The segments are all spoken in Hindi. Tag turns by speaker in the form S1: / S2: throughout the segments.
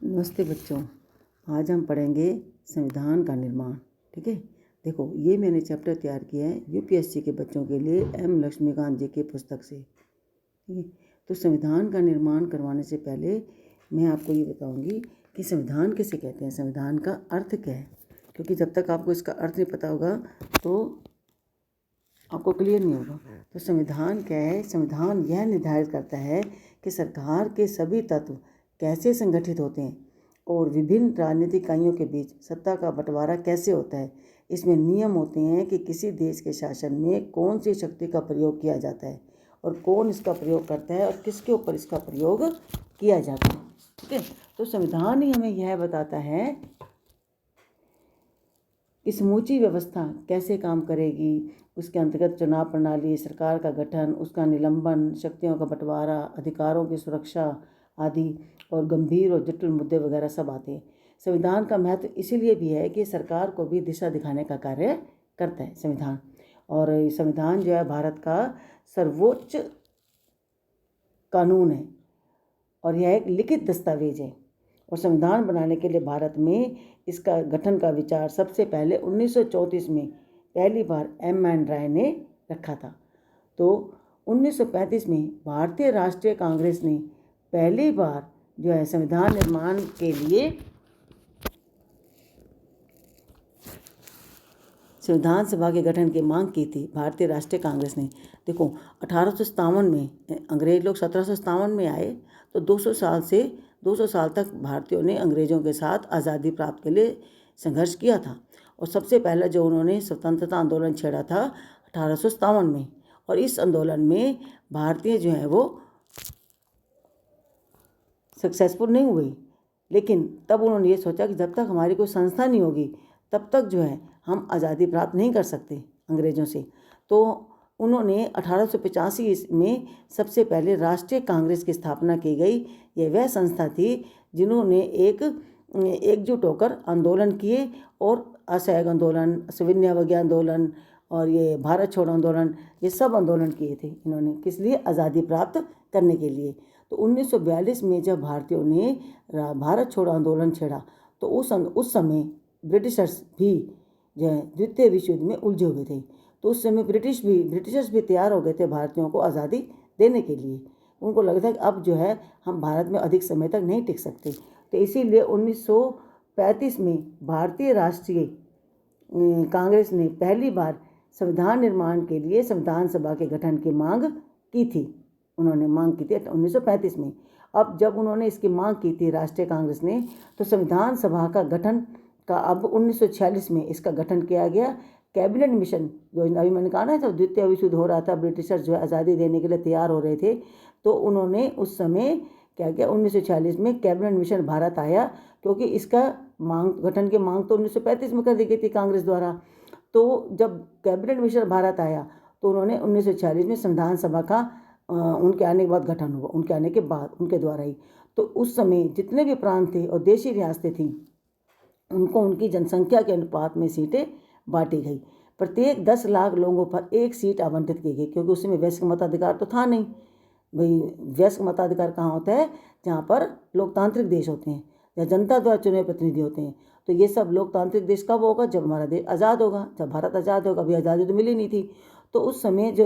S1: नमस्ते बच्चों। आज हम पढ़ेंगे संविधान का निर्माण। ठीक है, देखो ये मैंने चैप्टर तैयार किया है यूपीएससी के बच्चों के लिए एम लक्ष्मीकांत जी की पुस्तक से। ठीक है, तो संविधान का निर्माण करवाने से पहले मैं आपको ये बताऊंगी कि संविधान किसे कहते हैं, संविधान का अर्थ क्या है, क्योंकि जब तक आपको इसका अर्थ नहीं पता होगा तो आपको क्लियर नहीं होगा। तो संविधान क्या है? संविधान यह निर्धारित करता है कि सरकार के सभी तत्व कैसे संगठित होते हैं और विभिन्न राजनीतिक इकाइयों के बीच सत्ता का बंटवारा कैसे होता है। इसमें नियम होते हैं कि किसी देश के शासन में कौन सी शक्ति का प्रयोग किया जाता है और कौन इसका प्रयोग करता है और किसके ऊपर इसका प्रयोग किया जाता है। ठीक है, तो संविधान ही हमें यह बताता है कि समूची व्यवस्था कैसे काम करेगी, उसके अंतर्गत चुनाव प्रणाली, सरकार का गठन, उसका निलंबन, शक्तियों का बंटवारा, अधिकारों की सुरक्षा आदि और गंभीर और जटिल मुद्दे वगैरह सब आते हैं। संविधान का महत्व इसीलिए भी है कि सरकार को भी दिशा दिखाने का कार्य करता है संविधान। और संविधान जो है भारत का सर्वोच्च कानून है और यह एक लिखित दस्तावेज है। और संविधान बनाने के लिए भारत में इसका गठन का विचार सबसे पहले 1934 में पहली बार एम.एन. राय ने रखा था। तो 1935 में भारतीय राष्ट्रीय कांग्रेस ने पहली बार जो है संविधान निर्माण के लिए संविधान सभा के गठन की मांग की थी भारतीय राष्ट्रीय कांग्रेस ने। देखो 1857 में अंग्रेज लोग 1757 में आए, तो 200 साल तक भारतीयों ने अंग्रेज़ों के साथ आज़ादी प्राप्त के लिए संघर्ष किया था। और सबसे पहले जो उन्होंने स्वतंत्रता आंदोलन छेड़ा था 1857 में, और इस आंदोलन में भारतीय जो है वो सक्सेसफुल नहीं हुई। लेकिन तब उन्होंने ये सोचा कि जब तक हमारी कोई संस्था नहीं होगी तब तक जो है हम आज़ादी प्राप्त नहीं कर सकते अंग्रेज़ों से। तो उन्होंने 1885 में सबसे पहले राष्ट्रीय कांग्रेस की स्थापना की गई। ये वह संस्था थी जिन्होंने एकजुट होकर आंदोलन किए और असहयोग आंदोलन, सविनय अवज्ञा आंदोलन और ये भारत छोड़ो आंदोलन, ये सब आंदोलन किए थे इन्होंने। किस लिए? आज़ादी प्राप्त करने के लिए। तो 1942 में जब भारतीयों ने भारत छोड़ो आंदोलन छेड़ा तो उस समय ब्रिटिशर्स भी जो है द्वितीय विश्व युद्ध में उलझे हुए थे। तो उस समय ब्रिटिशर्स भी तैयार हो गए थे भारतीयों को आज़ादी देने के लिए। उनको लगता है कि अब जो है हम भारत में अधिक समय तक नहीं टिक सकते। तो इसीलिए 1935 में भारतीय राष्ट्रीय कांग्रेस ने पहली बार संविधान निर्माण के लिए संविधान सभा के गठन की मांग की थी। उन्होंने मांग की थी 1935 में। अब जब उन्होंने इसकी मांग की थी राष्ट्रीय कांग्रेस ने, तो संविधान सभा का गठन का अब 1946 में इसका गठन किया गया। कैबिनेट मिशन योजना, अभी मैंने कहा ना, तो द्वितीय विश्व युद्ध हो रहा था, ब्रिटिशर्स जो है आज़ादी देने के लिए तैयार हो रहे थे, तो उन्होंने उस समय क्या किया, 1946 में कैबिनेट मिशन भारत आया, क्योंकि इसका गठन की मांग तो 1935 में कर दी गई थी कांग्रेस द्वारा। तो जब कैबिनेट मिशन भारत आया तो उन्होंने 1946 में संविधान सभा का उनके आने के बाद गठन हुआ, उनके आने के बाद उनके द्वारा ही। तो उस समय जितने भी प्रांत थे और देशी रियासतें थीं उनको उनकी जनसंख्या के अनुपात में सीटें बांटी गई। प्रत्येक 10 लाख लोगों पर एक सीट आवंटित की गई, क्योंकि उस समय वयस्क मताधिकार तो था नहीं। भाई वयस्क मताधिकार कहाँ होता है? जहाँ पर लोकतांत्रिक देश होते हैं, जहाँ जनता द्वारा चुने प्रतिनिधि होते हैं। तो ये सब लोकतांत्रिक देश कब होगा? जब हमारा देश आज़ाद होगा, जब भारत आज़ाद होगा। अभी आज़ादी तो मिली नहीं थी। तो उस समय जो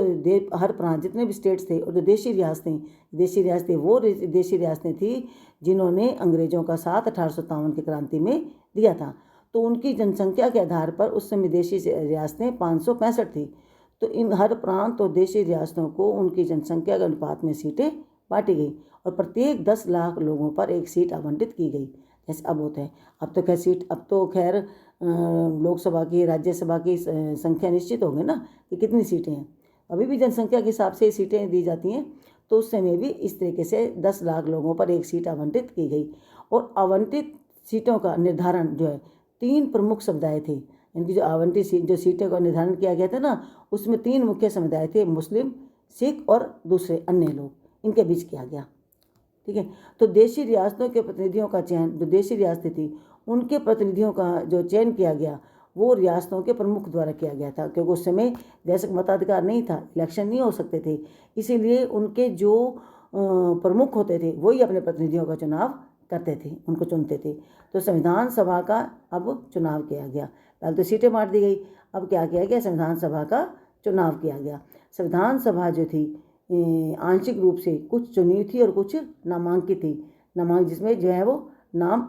S1: हर प्रांत जितने भी स्टेट्स थे और जो देशी रियासतें वो देशी रियासतें थी जिन्होंने अंग्रेज़ों का साथ 1857 की क्रांति में दिया था। तो उनकी जनसंख्या के आधार पर उस समय देशी रियासतें 565 थी। तो इन हर प्रांत और देशी रियासतों को उनकी जनसंख्या के अनुपात में सीटें बांटी गई और प्रत्येक 10 लाख लोगों पर एक सीट आवंटित की गई, जैसे अब होता है। अब तो खैर लोकसभा की, राज्यसभा की संख्या निश्चित हो गई ना कि कितनी सीटें हैं। अभी भी जनसंख्या के हिसाब से सीटें दी जाती हैं। तो उस समय भी इस तरीके से 10 लाख लोगों पर एक सीट आवंटित की गई। और आवंटित सीटों का निर्धारण जो है 3 प्रमुख समुदाय थे। इनकी जो आवंटित जो सीटों का निर्धारण किया गया था ना, उसमें 3 मुख्य समुदाय थे, मुस्लिम, सिख और दूसरे अन्य लोग, इनके बीच किया गया। ठीक है, तो देशी रियासतों के प्रतिनिधियों का चयन, जो देशी रियासतें थी उनके प्रतिनिधियों का जो चयन किया गया वो रियासतों के प्रमुख द्वारा किया गया था, क्योंकि उस समय वयस्क मताधिकार नहीं था, इलेक्शन नहीं हो सकते थे। इसीलिए उनके जो प्रमुख होते थे वही अपने प्रतिनिधियों का चुनाव करते थे, उनको चुनते थे। तो संविधान सभा का अब चुनाव किया गया। पहले तो सीटें बांट दी गई, अब क्या किया गया, संविधान सभा का चुनाव किया गया। संविधान सभा जो थी आंशिक रूप से कुछ चुनी थी और कुछ नामांकित थी, जिसमें जो है वो नाम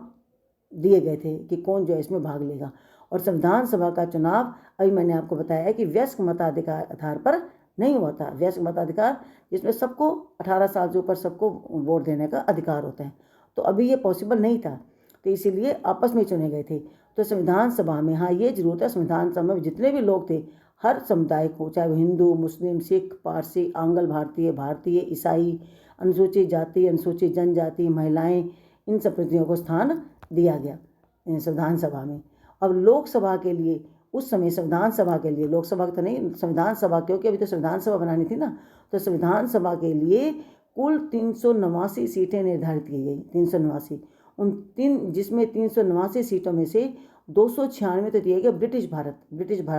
S1: दिए गए थे कि कौन जो है इसमें भाग लेगा। और संविधान सभा का चुनाव अभी मैंने आपको बताया है कि वयस्क मताधिकार आधार पर नहीं हुआ था। वयस्क मताधिकार जिसमें सबको 18 साल से ऊपर सबको वोट देने का अधिकार होता है, तो अभी ये पॉसिबल नहीं था, तो इसीलिए आपस में चुने गए थे। तो संविधान सभा में हाँ ये जरूर है, संविधान सभा में जितने भी लोग थे हर समुदाय को, चाहे वो हिंदू, मुस्लिम, सिख, पारसी, आंग्ल भारतीय, भारतीय, ईसाई, अनुसूचित जाति, अनुसूचित जनजाति, महिलाएं, इन सब प्रतिनिधियों को स्थान दिया गया संविधान सभा में। अब लोकसभा के लिए उस समय संविधान सभा के लिए, लोकसभा तो नहीं, संविधान सभा, क्योंकि अभी तो संविधान सभा बनानी थी ना, तो संविधान सभा के लिए कुल 389 सीटें निर्धारित की गई। 389 जिसमें 389 सीटों में से 296 तो दिए गए ब्रिटिश भारत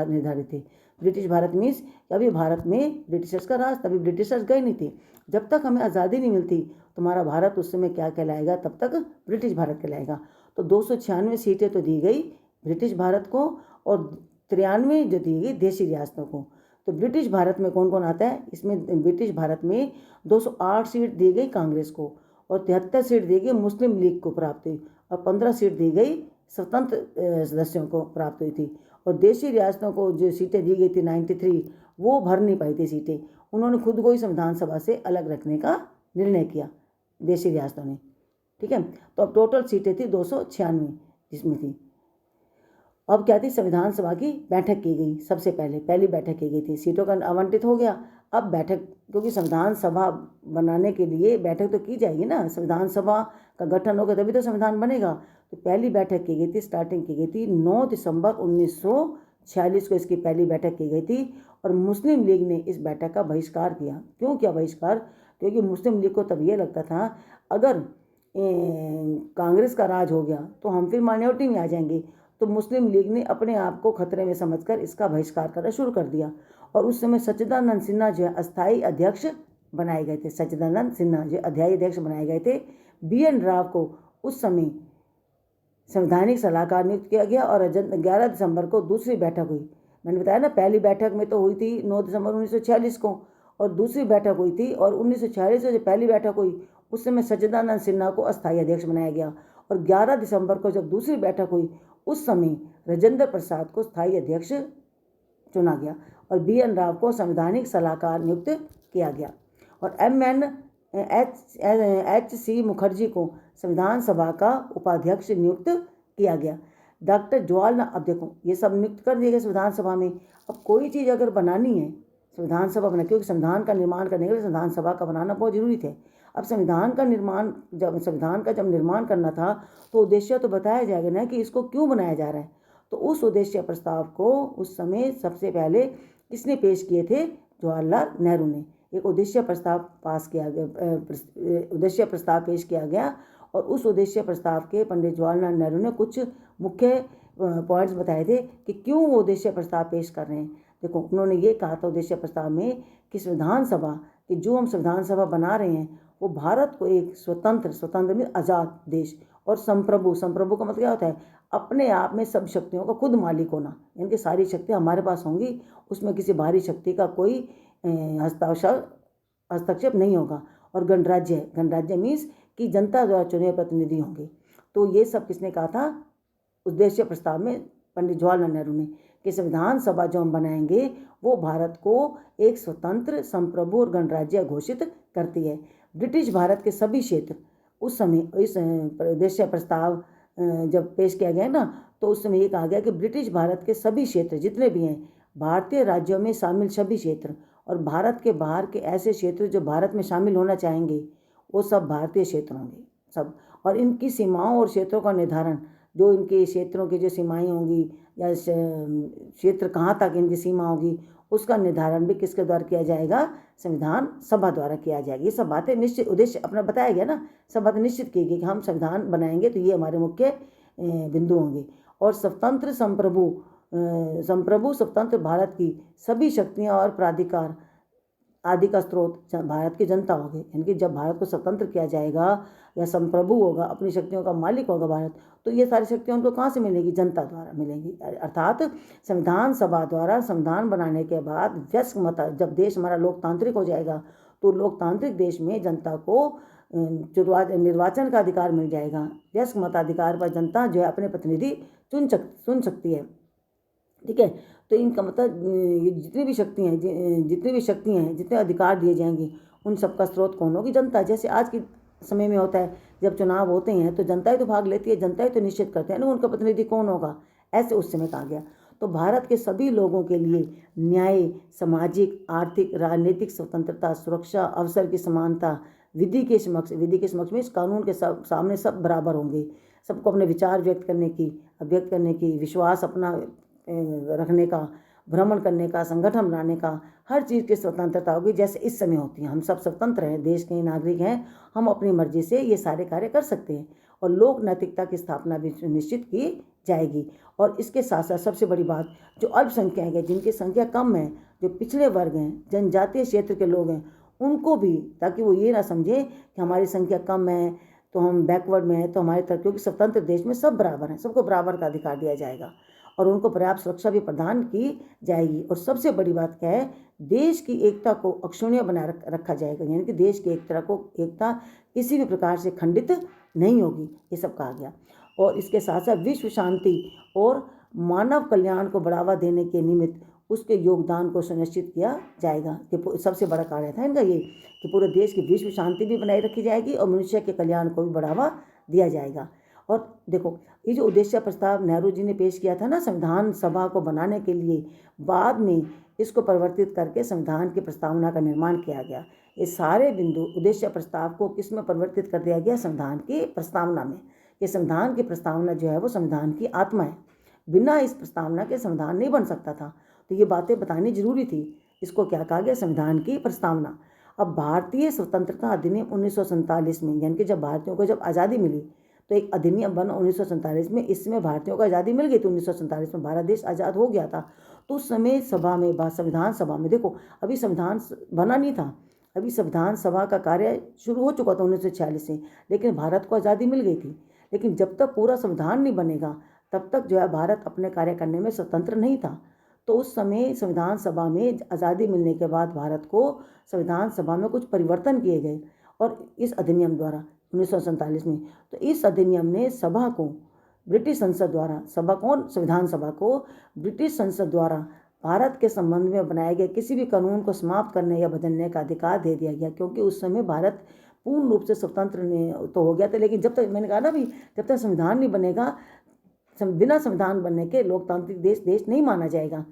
S1: निर्धारित थे। ब्रिटिश भारत मीन्स अभी भारत में ब्रिटिशर्स का राज, तभी ब्रिटिशर्स गए नहीं थे। जब तक हमें आज़ादी नहीं मिलती तुम्हारा भारत उस समय क्या कहलाएगा, तब तक ब्रिटिश भारत कहलाएगा। तो 296 सीटें तो दी गई ब्रिटिश भारत को और 93 जो दी गई देशी रियासतों को। तो ब्रिटिश भारत में कौन कौन आता है, इसमें ब्रिटिश भारत में 208 सीट दी गई कांग्रेस को और 73 सीट दी गई मुस्लिम लीग को प्राप्त हुई और 15 सीट दी गई स्वतंत्र सदस्यों को प्राप्त हुई थी। और देशी रियासतों को जो सीटें दी गई थी 93, वो भर नहीं पाई थी सीटें, उन्होंने खुद को ही संविधान सभा से अलग रखने का निर्णय किया देशी रियासतों ने। ठीक है, तो अब टोटल सीटें थी 296 जिसमें थी। अब क्या थी, संविधान सभा की बैठक की गई, सबसे पहली बैठक की गई थी, सीटों का आवंटित हो गया। अब बैठक, क्योंकि संविधान सभा बनाने के लिए बैठक तो की जाएगी ना, संविधान सभा का गठन होगा तभी तो संविधान बनेगा। तो पहली बैठक की गई थी, स्टार्टिंग की गई थी 9 दिसंबर 1946 को इसकी पहली बैठक की गई थी और मुस्लिम लीग ने इस बैठक का बहिष्कार किया। क्यों किया बहिष्कार, क्योंकि मुस्लिम लीग को तब ये लगता था अगर कांग्रेस का राज हो गया तो हम फिर माइनॉरिटी में आ जाएंगे। तो मुस्लिम लीग ने अपने आप को खतरे में समझकर इसका बहिष्कार करना शुरू कर दिया और उस समय सच्चिदानंद सिन्हा जो है अस्थायी अध्यक्ष बनाए गए थे। सच्चिदानंद सिन्हा जो अस्थायी अध्यक्ष बनाए गए थे। BN राव को उस समय संवैधानिक सलाहकार नियुक्त किया गया और 11 दिसंबर को दूसरी बैठक हुई। मैंने बताया ना, पहली बैठक में तो हुई थी 9 दिसंबर 1946 को और दूसरी बैठक हुई थी, और 1946 में जो पहली बैठक हुई उस समय सच्चिदानंद सिन्हा को अस्थायी अध्यक्ष बनाया गया और 11 दिसंबर को जब दूसरी बैठक हुई उस समय राजेंद्र प्रसाद को स्थायी अध्यक्ष चुना गया और BN राव को संवैधानिक सलाहकार नियुक्त किया गया और MNHC मुखर्जी को संविधान सभा का उपाध्यक्ष नियुक्त किया गया। डॉक्टर जवाहरलाल, अब देखो ये सब नियुक्त कर दिए गए संविधान सभा में। अब कोई चीज़ अगर बनानी है संविधान सभा बना, क्योंकि संविधान का निर्माण करने के लिए संविधान सभा का बनाना बहुत जरूरी थे। अब संविधान का निर्माण करना था तो उद्देश्य तो बताया जाएगा ना कि इसको क्यों बनाया जा रहा है। तो उस उद्देश्य प्रस्ताव को उस समय सबसे पहले किसने पेश किए थे, जवाहरलाल नेहरू ने एक उद्देश्य प्रस्ताव पेश किया गया और उस उद्देश्य प्रस्ताव के पंडित जवाहरलाल नेहरू ने कुछ मुख्य पॉइंट्स बताए थे कि क्यों वो उद्देश्य प्रस्ताव पेश कर रहे हैं। देखो, उन्होंने ये कहा था उद्देश्य प्रस्ताव में कि संविधान सभा कि जो हम संविधान सभा बना रहे हैं वो भारत को एक स्वतंत्र में आज़ाद देश और संप्रभु का मतलब क्या होता है, अपने आप में सब शक्तियों का खुद मालिक होना, यानी कि सारी शक्तियाँ हमारे पास होंगी, उसमें किसी बाहरी शक्ति का कोई हस्तक्षेप नहीं होगा। और गणराज्य मीन्स कि जनता द्वारा चुने प्रतिनिधि होंगे। तो ये सब किसने कहा था उद्देश्य प्रस्ताव में, पंडित जवाहरलाल नेहरू ने, कि संविधान सभा जो हम बनाएंगे वो भारत को एक स्वतंत्र, संप्रभु और गणराज्य घोषित करती है। ब्रिटिश भारत के सभी क्षेत्र उस समय इस उद्देश्य प्रस्ताव जब पेश किया गया ना, तो उस समय ये कहा गया कि ब्रिटिश भारत के सभी क्षेत्र जितने भी हैं, भारतीय राज्यों में शामिल सभी क्षेत्र और भारत के बाहर के ऐसे क्षेत्र जो भारत में शामिल होना चाहेंगे वो सब भारतीय क्षेत्र होंगे सब। और इनकी सीमाओं और क्षेत्रों का निर्धारण, जो इनके क्षेत्रों की जो सीमाएं होंगी या क्षेत्र कहाँ तक इनकी सीमा होगी, उसका निर्धारण भी किसके द्वारा किया जाएगा, संविधान सभा द्वारा किया जाएगा। ये सब बातें निश्चित, उद्देश्य अपना बताया गया ना, सब बातें निश्चित की गई कि हम संविधान बनाएंगे तो ये हमारे मुख्य बिंदु होंगे। और स्वतंत्र स्वतंत्र भारत की सभी शक्तियाँ और प्राधिकार आदि का स्रोत भारत की जनता होगी। यानी कि जब भारत को स्वतंत्र किया जाएगा या संप्रभु होगा, अपनी शक्तियों का मालिक होगा भारत, तो ये सारी शक्तियाँ उनको कहाँ से मिलेगी? जनता द्वारा मिलेंगी। अर्थात संविधान सभा द्वारा संविधान बनाने के बाद वयस्क मत, जब देश हमारा लोकतांत्रिक हो जाएगा तो लोकतांत्रिक देश में जनता को निर्वाचन का अधिकार मिल जाएगा। वयस्क मताधिकार पर जनता जो है अपने प्रतिनिधि चुन सकती है। ठीक है, तो इनका मतलब जितनी भी शक्तियाँ हैं, जितने अधिकार दिए जाएंगे, उन सबका स्रोत कौन होगी? जनता। जैसे आज के समय में होता है, जब चुनाव होते हैं तो जनता ही तो भाग लेती है, जनता ही तो निश्चित करते हैं ना उनका प्रतिनिधि कौन होगा। ऐसे उस समय कहा गया। तो भारत के सभी लोगों के लिए न्याय, सामाजिक, आर्थिक, राजनीतिक स्वतंत्रता, सुरक्षा, अवसर की समानता, विधि के समक्ष में इस कानून के सामने सब बराबर होंगे। सबको अपने विचार व्यक्त करने की, विश्वास अपना रखने का, भ्रमण करने का, संगठन बनाने का, हर चीज़ की स्वतंत्रता होगी जैसे इस समय होती है। हम सब स्वतंत्र हैं, देश के नागरिक हैं, हम अपनी मर्जी से ये सारे कार्य कर सकते हैं और लोक नैतिकता की स्थापना भी निश्चित की जाएगी। और इसके साथ साथ सबसे बड़ी बात, जो अल्पसंख्यक हैं, जिनकी संख्या कम है, जो पिछड़े वर्ग हैं, जनजातीय क्षेत्र के लोग हैं, उनको भी, ताकि वो ये ना समझें कि हमारी संख्या कम है तो हम बैकवर्ड में हैं, तो हमारी तरफ, क्योंकि स्वतंत्र देश में सब बराबर हैं, सबको बराबर का अधिकार दिया जाएगा और उनको पर्याप्त सुरक्षा भी प्रदान की जाएगी। और सबसे बड़ी बात क्या है? देश की एकता को अक्षुण्य बनाए रखा जाएगा। यानी कि देश की एकता किसी भी प्रकार से खंडित नहीं होगी, ये सब कहा गया। और इसके साथ साथ विश्व शांति और मानव कल्याण को बढ़ावा देने के निमित्त उसके योगदान को सुनिश्चित किया जाएगा। कि सबसे बड़ा कार्य था इनका ये, कि पूरे देश की विश्व शांति भी बनाए रखी जाएगी और मनुष्य के कल्याण को भी बढ़ावा दिया जाएगा। और देखो, ये जो उद्देश्य प्रस्ताव नेहरू जी ने पेश किया था ना संविधान सभा को बनाने के लिए, बाद में इसको परिवर्तित करके संविधान की प्रस्तावना का निर्माण किया गया। ये सारे बिंदु उद्देश्य प्रस्ताव को किस में परिवर्तित कर दिया गया? संविधान की प्रस्तावना में। ये संविधान की प्रस्तावना जो है वो संविधान की आत्मा है। बिना इस प्रस्तावना के संविधान नहीं बन सकता था, तो ये बातें बतानी जरूरी थी। इसको क्या कहा गया? संविधान की प्रस्तावना। अब भारतीय स्वतंत्रता अधिनियम 1947 में, यानी कि जब भारतीयों को जब आज़ादी मिली तो एक अधिनियम बना 1947 में। इसमें भारतीयों को आज़ादी मिल गई थी। 1947 में भारत देश आज़ाद हो गया था। तो उस समय संविधान सभा में, देखो अभी संविधान बना नहीं था, अभी संविधान सभा का कार्य शुरू हो चुका था 1946 से, लेकिन भारत को आज़ादी मिल गई थी। लेकिन जब तक पूरा संविधान नहीं बनेगा तब तक जो है भारत अपने कार्य करने में स्वतंत्र नहीं था। तो उस समय संविधान सभा में आज़ादी मिलने के बाद भारत को संविधान सभा में कुछ परिवर्तन किए गए और इस अधिनियम द्वारा 1947 में। तो इस अधिनियम ने सभा को ब्रिटिश संसद द्वारा, संविधान सभा को ब्रिटिश संसद द्वारा भारत के संबंध में बनाए गए किसी भी कानून को समाप्त करने या बदलने का अधिकार दे दिया गया। क्योंकि उस समय भारत पूर्ण रूप से स्वतंत्र तो हो गया था, लेकिन जब तक, मैंने कहा ना भी, जब तक संविधान नहीं बनेगा, बिना संविधान बनने के लोकतांत्रिक देश नहीं माना जाएगा।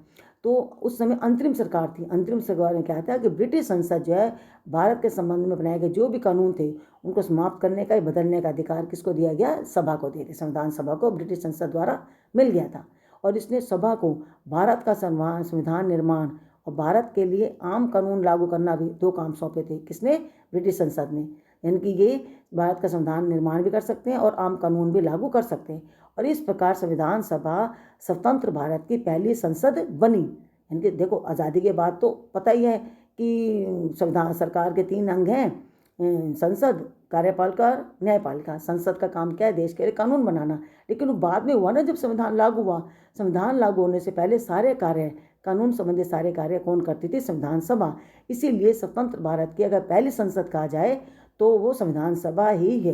S1: तो उस समय अंतरिम सरकार थी। अंतरिम सरकार ने क्या था कि ब्रिटिश संसद जो है भारत के संबंध में बनाए गए जो भी कानून थे उनको समाप्त करने का या बदलने का अधिकार किसको दिया गया? सभा को दिया। संविधान सभा को ब्रिटिश संसद द्वारा मिल गया था और इसने सभा को भारत का संविधान निर्माण और भारत के लिए आम कानून लागू करना भी दो काम सौंपे थे। किसने? ब्रिटिश संसद ने। यानी कि ये भारत का संविधान निर्माण भी कर सकते हैं और आम कानून भी लागू कर सकते हैं। और इस प्रकार संविधान सभा स्वतंत्र भारत की पहली संसद बनी। यानी कि देखो, आज़ादी के बाद तो पता ही है कि संविधान सरकार के 3 अंग हैं, संसद, कार्यपालिका, न्यायपालिका। संसद का काम क्या है? देश के लिए कानून बनाना। लेकिन वो बाद में हुआ ना, जब संविधान लागू हुआ। संविधान लागू होने से पहले सारे कार्य, कानून संबंधी सारे कार्य कौन करती थी? संविधान सभा। इसीलिए स्वतंत्र भारत की अगर पहली संसद कहा जाए तो वो संविधान सभा ही है।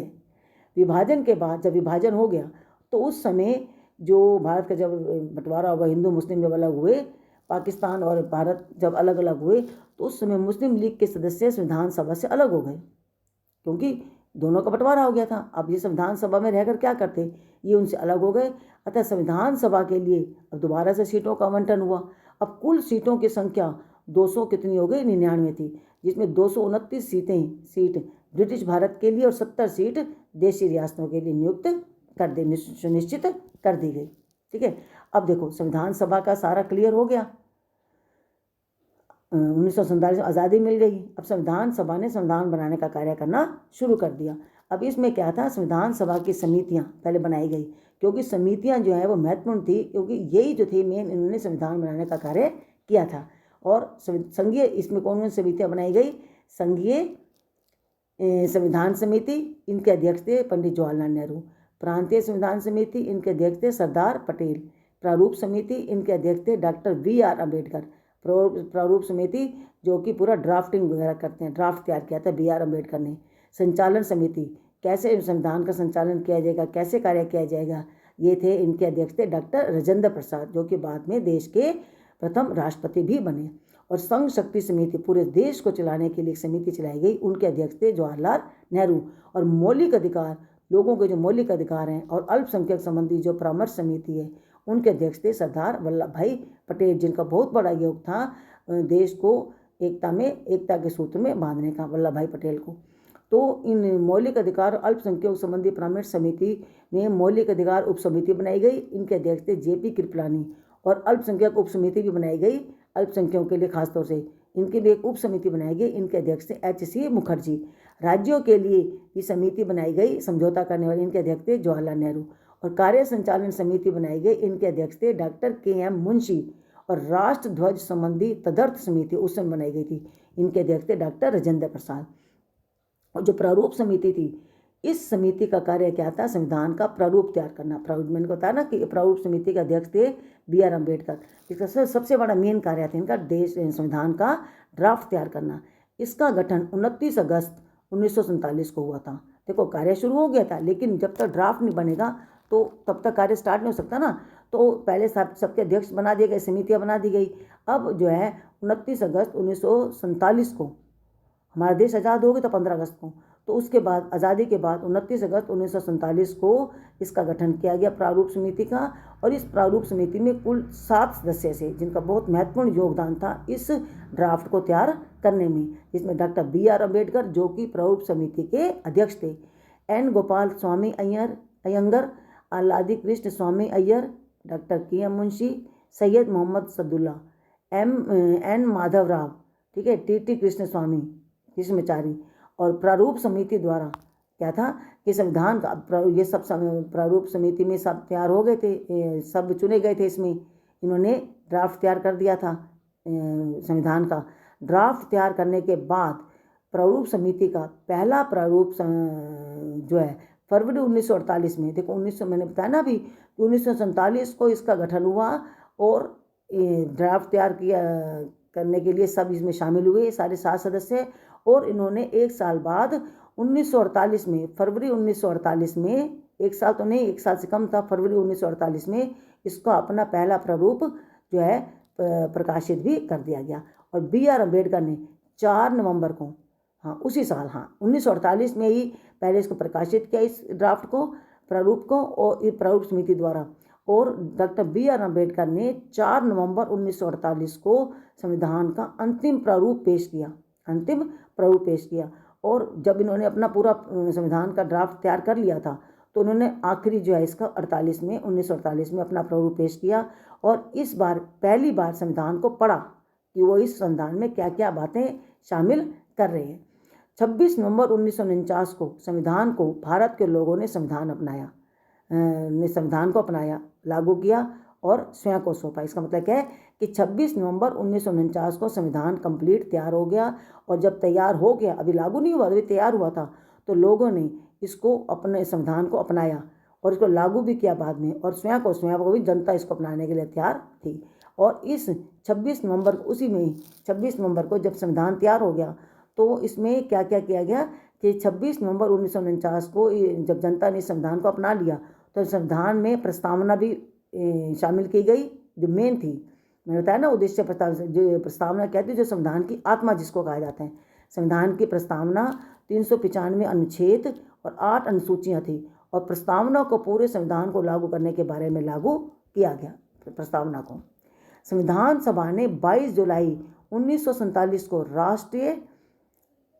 S1: विभाजन के बाद, जब विभाजन हो गया तो उस समय जो भारत का जब बंटवारा हुआ, हिंदू मुस्लिम जब अलग हुए, पाकिस्तान और भारत जब अलग अलग हुए, तो उस समय मुस्लिम लीग के सदस्य संविधान सभा से अलग हो गए, क्योंकि दोनों का बंटवारा हो गया था। अब ये संविधान सभा में रहकर क्या करते? ये उनसे अलग हो गए। अतः संविधान सभा के लिए अब दोबारा से सीटों का आवंटन हुआ। अब कुल सीटों की संख्या 200 कितनी हो गई? 99 थी, जिसमें 229 सीट ब्रिटिश भारत के लिए और 70 सीट देशी रियासतों के लिए सुनिश्चित कर दी गई। ठीक है, अब देखो संविधान सभा का सारा क्लियर हो गया। 1947 में आज़ादी मिल गई। अब संविधान सभा ने संविधान बनाने का कार्य करना शुरू कर दिया। अब इसमें क्या था? संविधान सभा की समितियां पहले बनाई गई, क्योंकि समितियां जो है वो महत्वपूर्ण थी, क्योंकि यही जो थी मेन, इन्होंने संविधान बनाने का कार्य किया था। और संघीय इसमें कौन कौन समितियाँ बनाई गई? संघीय संविधान समिति, इनके अध्यक्ष थे पंडित जवाहरलाल नेहरू। प्रांतीय संविधान समिति, इनके अध्यक्ष थे सरदार पटेल। प्रारूप समिति, इनके अध्यक्ष थे डॉक्टर BR अम्बेडकर। प्रारूप समिति जो कि पूरा ड्राफ्टिंग वगैरह करते हैं, ड्राफ्ट तैयार किया था BR अम्बेडकर ने। संचालन समिति, कैसे संविधान का संचालन किया जाएगा, कैसे कार्य किया जाएगा, ये थे, इनके अध्यक्ष थे डॉक्टर राजेंद्र प्रसाद, जो कि बाद में देश के प्रथम राष्ट्रपति भी बने। और संघ शक्ति समिति, पूरे देश को चलाने के लिए एक समिति चलाई गई, उनके अध्यक्ष थे जवाहरलाल नेहरू। और मौलिक अधिकार, लोगों के जो मौलिक अधिकार हैं और अल्पसंख्यक संबंधी जो परामर्श समिति है, उनके अध्यक्ष थे सरदार वल्लभ भाई पटेल, जिनका बहुत बड़ा योग था देश को एकता के सूत्र में बांधने का, वल्लभ भाई पटेल को। तो इन मौलिक अधिकार अल्पसंख्यक संबंधी परामर्श समिति में मौलिक अधिकार उप समिति बनाई गई, इनके अध्यक्ष थे JP कृपलानी। और अल्पसंख्यक उप समिति भी बनाई गई अल्पसंख्यकों के लिए, खासतौर से इनके लिए एक उप समिति बनाई गई, इनके अध्यक्ष थे HC मुखर्जी। राज्यों के लिए ये समिति बनाई गई समझौता करने वाले, इनके अध्यक्ष थे जवाहरलाल नेहरू। और कार्य संचालन समिति बनाई गई, इनके अध्यक्ष थे डॉक्टर KM मुंशी। और राष्ट्र ध्वज संबंधी तदर्थ समिति उस समय बनाई गई थी, इनके अध्यक्ष थे डॉक्टर राजेंद्र प्रसाद। और जो प्रारूप समिति थी, इस समिति का कार्य क्या था? संविधान का प्रारूप तैयार करना। प्रारूप मैंने बताया ना कि प्रारूप समिति के अध्यक्ष थे BR अम्बेडकर। इसका सबसे बड़ा मेन कार्य था इनका संविधान का ड्राफ्ट तैयार करना। इसका गठन 29 अगस्त 1947 को हुआ था। देखो, कार्य शुरू हो गया था, लेकिन जब तक ड्राफ्ट नहीं बनेगा तो तब तक कार्य स्टार्ट नहीं हो सकता ना। तो पहले सबके अध्यक्ष बना दिए गए, समितियाँ बना दी गई। अब जो है 29 अगस्त 1947 को हमारा देश आज़ाद हो गया था, 15 अगस्त को। तो उसके बाद, आज़ादी के बाद 29 अगस्त 1947 को इसका गठन किया गया प्रारूप समिति का। और इस प्रारूप समिति में कुल 7 सदस्य थे, जिनका बहुत महत्वपूर्ण योगदान था इस ड्राफ्ट को तैयार करने में, जिसमें डॉक्टर BR अम्बेडकर, जो कि प्रारूप समिति के अध्यक्ष थे, N Gopal Swami Ayyangar, Alladi Krishna Swami Iyer, doctor KM Munshi, Syed Mohammad Saadulla, N Madhav Rao, ठीक है, TT कृष्ण स्वामी कृष्णचारी। और प्रारूप समिति द्वारा क्या था कि संविधान का ये सब प्रारूप समिति में सब तैयार हो गए थे, सब चुने गए थे। इसमें इन्होंने ड्राफ्ट तैयार कर दिया था संविधान का। ड्राफ्ट तैयार करने के बाद प्रारूप समिति का पहला प्रारूप जो है फरवरी 1948 में, देखो 1900 मैंने बताया ना अभी, 1947 को इसका गठन हुआ। और ड्राफ्ट तैयार किया करने के लिए सब इसमें शामिल हुए, सारे 7 सदस्य। और इन्होंने एक साल बाद 1948 में, फरवरी 1948 में, एक साल तो नहीं, एक साल से कम था, फरवरी 1948 में इसका अपना पहला प्रारूप जो है प्रकाशित भी कर दिया गया। और BR अम्बेडकर ने 4 नवंबर को, उसी साल, 1948 में ही पहले इसको प्रकाशित किया, इस ड्राफ्ट को, प्रारूप को, और प्रारूप समिति द्वारा। और डॉक्टर BR अम्बेडकर ने 4 नवंबर 1948 को संविधान का अंतिम प्रारूप पेश किया। और जब इन्होंने अपना पूरा संविधान का ड्राफ्ट तैयार कर लिया था, तो उन्होंने आखिरी जो है इसका 1948 में अपना प्रारूप पेश किया। और इस बार पहली बार संविधान को पढ़ा कि वो इस संविधान में क्या क्या बातें शामिल कर रहे हैं। 26 नवंबर 1949 को संविधान को भारत के लोगों ने संविधान को अपनाया, लागू किया और स्वयं को सौंपा। इसका मतलब क्या है कि 26 नवंबर 1949 को संविधान कंप्लीट तैयार हो गया। और जब तैयार हो गया, अभी लागू नहीं हुआ, अभी तैयार हुआ था, तो लोगों ने इसको, अपने संविधान को अपनाया और इसको लागू भी किया बाद में। और स्वयं को भी जनता इसको अपनाने के लिए तैयार थी। और इस 26 नवंबर, उसी में 26 नवंबर को जब संविधान तैयार हो गया, तो इसमें क्या क्या किया गया कि 26 नवंबर 1949 को जब जनता ने संविधान को अपना लिया, तो संविधान में प्रस्तावना भी शामिल की गई, जो मेन थी। मैंने बताया ना उद्देश्य प्रस्तावना क्या थी, जो संविधान की आत्मा जिसको कहा जाता है। संविधान की प्रस्तावना 395 अनुच्छेद और 8 अनुसूचियाँ थी। और प्रस्तावना को पूरे संविधान को लागू करने के बारे में लागू किया गया। प्रस्तावना को संविधान सभा ने 22 जुलाई 1947 को राष्ट्रीय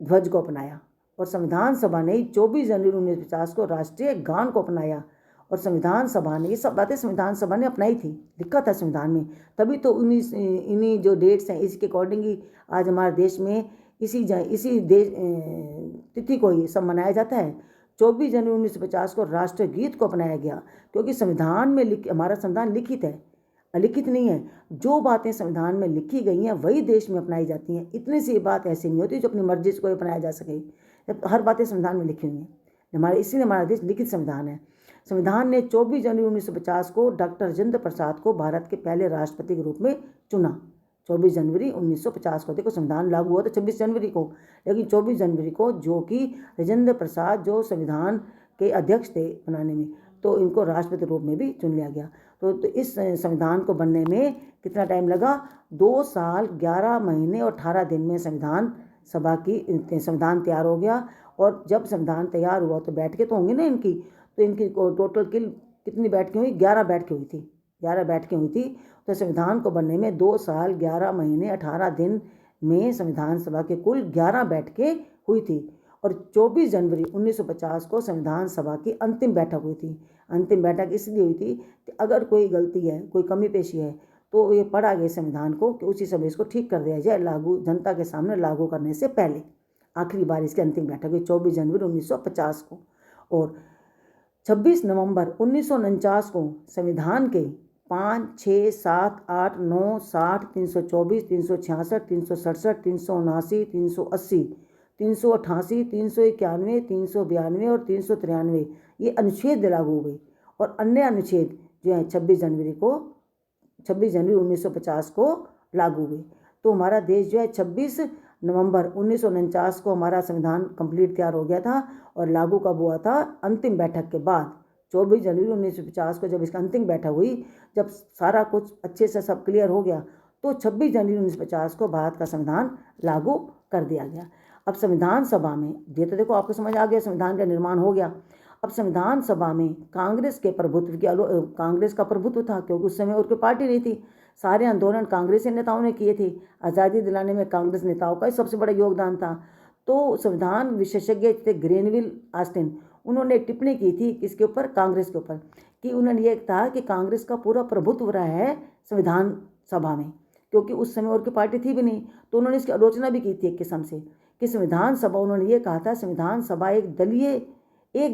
S1: ध्वज को अपनाया। और संविधान सभा ने 24 जनवरी 1950 को राष्ट्रीय गान को अपनाया। और संविधान सभा ने, ये सब बातें संविधान सभा ने अपनाई थी, लिखा था संविधान में, तभी तो इन्हीं जो डेट्स हैं इसके अकॉर्डिंग ही आज हमारे देश में इसी तिथि को ये सब मनाया जाता है। 24 जनवरी 1950 को राष्ट्रीय गीत को अपनाया गया, क्योंकि संविधान में हमारा संविधान लिखित है, अलिखित नहीं है। जो बातें संविधान में लिखी गई हैं वही देश में अपनाई जाती हैं। इतनी सी बात ऐसी नहीं होती जो अपनी मर्जी से कोई अपनाया जा सके। जब हर बातें संविधान में लिखी हुई हैं, हमारे इसीलिए हमारा देश लिखित संविधान है। संविधान ने 24 जनवरी 1950 को डॉक्टर राजेंद्र प्रसाद को भारत के पहले राष्ट्रपति के रूप में चुना। 24 जनवरी 1950 को, देखो संविधान लागू हुआ था 26 जनवरी को, लेकिन 24 जनवरी को जो कि राजेंद्र प्रसाद जो संविधान के अध्यक्ष थे बनाने में, तो इनको राष्ट्रपति रूप में भी चुन लिया गया। तो इस संविधान को बनने में कितना टाइम लगा? 2 साल 11 महीने और 18 दिन में संविधान सभा की संविधान तैयार हो गया। और जब संविधान तैयार हुआ तो बैठकें तो होंगी ना इनकी, तो इनकी टोटल कितनी बैठकें हुई? 11 बैठकें हुई थी। 11 बैठकें हुई थी। तो संविधान को बनने में 2 साल 11 महीने 18 दिन में संविधान सभा के कुल 11 बैठकें हुई थी। और 24 जनवरी 1950 को संविधान सभा की अंतिम बैठक हुई थी। अंतिम बैठक इसलिए हुई थी कि अगर कोई गलती है, कोई कमी पेशी है, तो ये पढ़ा गया संविधान को कि उसी समय इसको ठीक कर दिया जाए, लागू जनता के सामने लागू करने से पहले। आखिरी बार इसकी अंतिम बैठक हुई 24 जनवरी 1950 को। और 26 नवंबर 1949 को संविधान के 5, 6, 7, 8, 9, 60, 324, 366, 367, 379, 380, 388, 391, 392 और 393 ये अनुच्छेद लागू हुए। और अन्य अनुच्छेद जो है 26 जनवरी 1950 को लागू हुए। तो हमारा देश जो है 26 नवंबर 1949 को हमारा संविधान कंप्लीट तैयार हो गया था। और लागू कब हुआ था? अंतिम बैठक के बाद। 24 जनवरी 1950 को जब इसका अंतिम बैठक हुई, जब सारा कुछ अच्छे से सब क्लियर हो गया, तो 26 जनवरी 1950 को भारत का संविधान लागू कर दिया गया। अब संविधान सभा में ये तो देखो आपको समझ आ गया, संविधान का निर्माण हो गया। अब संविधान सभा में कांग्रेस के प्रभुत्व की कांग्रेस का प्रभुत्व था, क्योंकि उस समय और कोई पार्टी नहीं थी। सारे आंदोलन कांग्रेसी नेताओं ने किए थे। आज़ादी दिलाने में कांग्रेस नेताओं का सबसे बड़ा योगदान था। तो संविधान विशेषज्ञ थे ग्रेनविल ऑस्टिन, उन्होंने टिप्पणी की थी किसके ऊपर? कांग्रेस के ऊपर, कि उन्होंने ये कहा कि कांग्रेस का पूरा प्रभुत्व रहा है संविधान सभा में, क्योंकि उस समय और कोई पार्टी थी भी नहीं। तो उन्होंने इसकी आलोचना भी की थी एक किस्म से कि संविधान सभा, उन्होंने ये कहा था संविधान सभा एक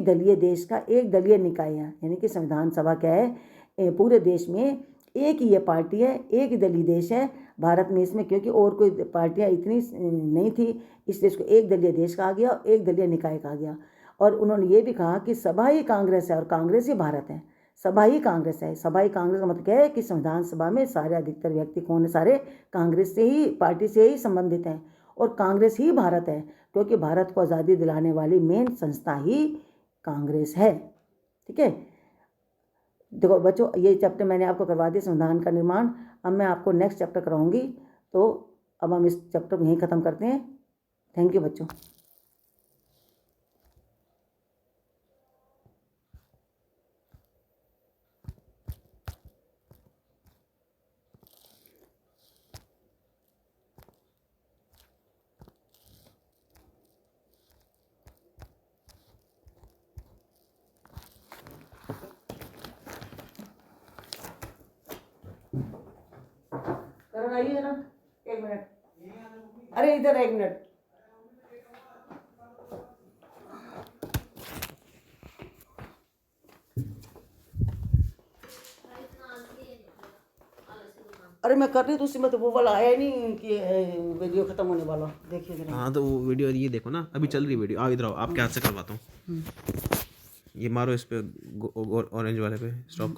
S1: दलीय देश का एक दलीय निकाय है। यानी कि संविधान सभा क्या है? पूरे देश में एक ही ये पार्टी है, एक ही दलीय देश है भारत में इसमें, क्योंकि और कोई पार्टियां इतनी नहीं थी, इस देश को एक दलीय देश कहा गया, एक दलीय निकाय कहा गया। और उन्होंने ये भी कहा कि सभा ही कांग्रेस है और कांग्रेस ही भारत है। सभा ही कांग्रेस है। सभा ही कांग्रेस का मतलब क्या है? कि संविधान सभा में सारे अधिकतर व्यक्ति कौन है? सारे कांग्रेस से ही, पार्टी से ही संबंधित हैं। और कांग्रेस ही भारत है, क्योंकि भारत को आज़ादी दिलाने वाली मेन संस्था ही कांग्रेस है। ठीक है, देखो बच्चों, ये चैप्टर मैंने आपको करवा दिया संविधान का निर्माण। अब मैं आपको नेक्स्ट चैप्टर कराऊंगी। तो अब हम इस चैप्टर को यहीं ख़त्म करते हैं। थैंक यू बच्चों। करण आइए जरा, 1 मिनट। अरे इधर 1 मिनट। अरे मैं कर रही तो उसमें तो वो वाला आया नहीं कि वीडियो खत्म होने वाला। देखिए जरा।
S2: हाँ तो वो वीडियो ये देखो ना, अभी चल रही वीडियो। आओ इधर आओ, आपके हाथ से करवाता हूँ। ये मारो इस पे ऑरेंज वाले पे, स्टॉप।